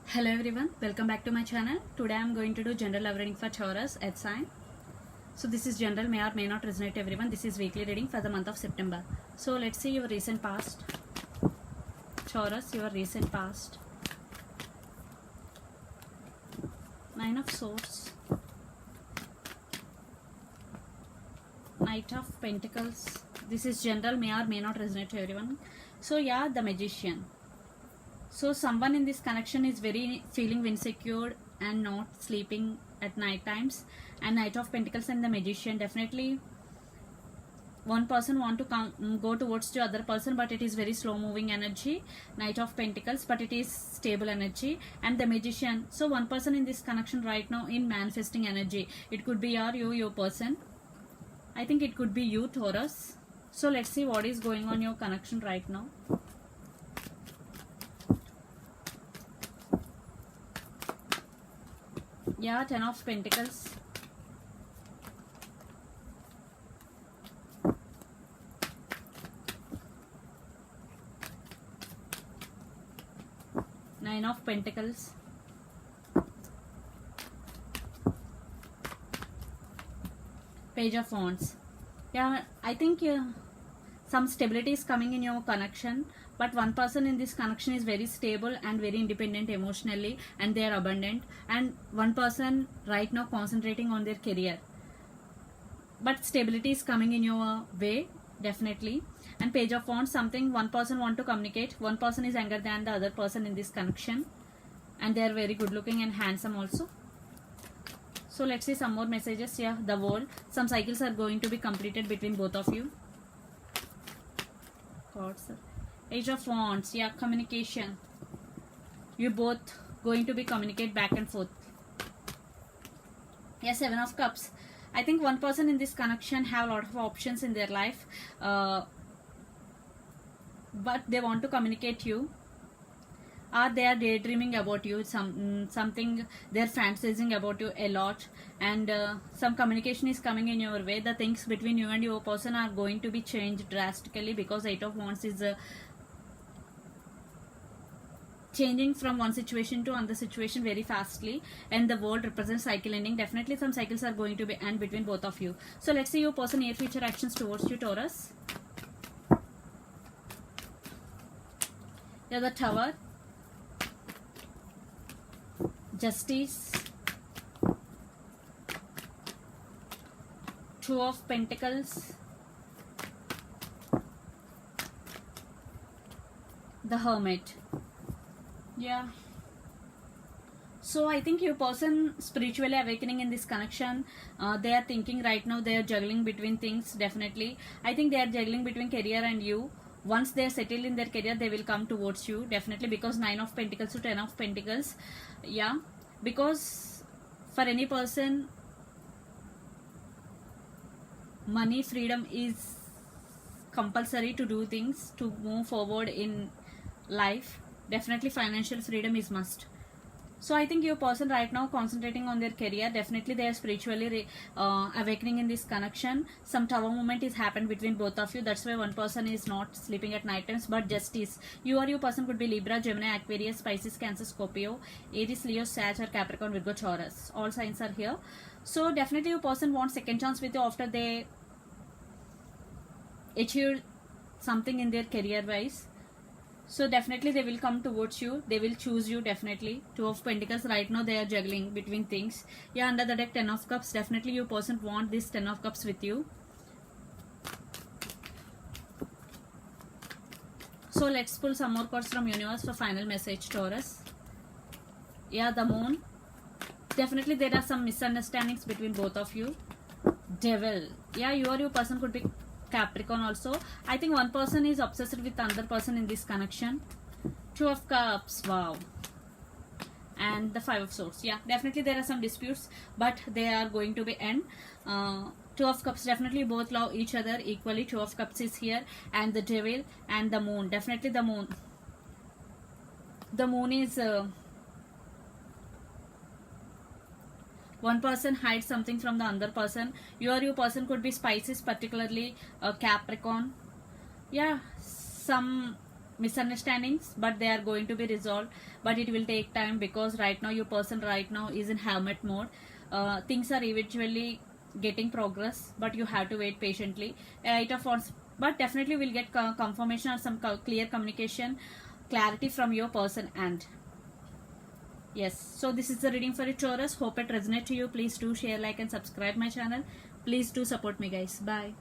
Hello everyone, welcome back to my channel. Today I am going to do general love reading for Taurus Earth sign. So this is general, may or may not resonate to everyone. This is weekly reading for the month of September. So let's see your recent past. Taurus, your recent past. Nine of Swords. Knight of Pentacles. This is general, may or may not resonate to everyone. So yeah, the Magician. So someone in this connection is very feeling insecure and not sleeping at night times. And Knight of Pentacles and the Magician. Definitely one person want to go towards the other person, but it is very slow moving energy. Knight of Pentacles, but it is stable energy. And the Magician. So one person in this connection right now in manifesting energy. It could be your person. I think it could be you, Taurus. So let's see what is going on your connection right now. Yeah, Ten of Pentacles. Nine of Pentacles. Page of Wands. Yeah, I think some stability is coming in your connection, but one person in this connection is very stable and very independent emotionally, and they are abundant, and one person right now concentrating on their career, but stability is coming in your way, definitely. And Page of Wands, something one person want to communicate, one person is younger than the other person in this connection, and they are very good looking and handsome also. So let's see some more messages. Yeah, the World. Some cycles are going to be completed between both of you. God, sir. Age of Wands. Yeah, communication. You both going to be communicate back and forth. Yeah, Seven of Cups. I think one person in this connection have a lot of options in their life, but they want to communicate you, or they are daydreaming about you, something they're fantasizing about you a lot, and some communication is coming in your way. The things between you and your person are going to be changed drastically, because Eight of Wands is changing from one situation to another situation very fastly, and the World represents cycle ending. Definitely some cycles are going to be end between both of you. So let's see your person near future actions towards you, Taurus. Yeah, the Tower. Justice. Two of Pentacles. The Hermit. Yeah. So I think your person spiritually awakening in this connection. They are thinking right now, they are juggling between things. Definitely I think they are juggling between career and you. Once they are settled in their career, they will come towards you, definitely, because Nine of Pentacles to Ten of Pentacles. Yeah, because for any person, money, freedom is compulsory to do things, to move forward in life. Definitely financial freedom is must. So I think your person right now concentrating on their career. Definitely they are spiritually awakening in this connection. Some tower moment is happened between both of you. That's why one person is not sleeping at night times. But Justice, you or your person could be Libra, Gemini, Aquarius, Pisces, Cancer, Scorpio, Aries, Leo, Sag, or Capricorn, Virgo, Taurus. All signs are here. So definitely your person wants second chance with you after they achieve something in their career wise. So definitely they will come towards you, they will choose you, definitely. Two of Pentacles, right now they are juggling between things. Yeah, under the deck, Ten of Cups. Definitely your person want this Ten of Cups with you. So let's pull some more cards from universe for final message, Taurus. Yeah, the Moon. Definitely there are some misunderstandings between both of you. Devil. Yeah, you or your person could be Capricorn also. I think one person is obsessed with another person in this connection. Two of Cups. Wow. And the Five of Swords. Yeah, definitely there are some disputes, but they are going to be end. Two of Cups, definitely both love each other equally. Two of Cups is here, and the Devil and the Moon. Definitely the Moon. The Moon is one person hides something from the other person. Your person could be Pisces, particularly Capricorn. Yeah, some misunderstandings, but they are going to be resolved, but it will take time because right now your person right now is in hermit mode. Things are eventually getting progress, but you have to wait patiently. Eight of Wands, but definitely will get confirmation or some clear communication, clarity from your person. And yes, so this is the reading for a Taurus. Hope it resonates to you. Please do share, like and subscribe my channel. Please do support me guys. Bye.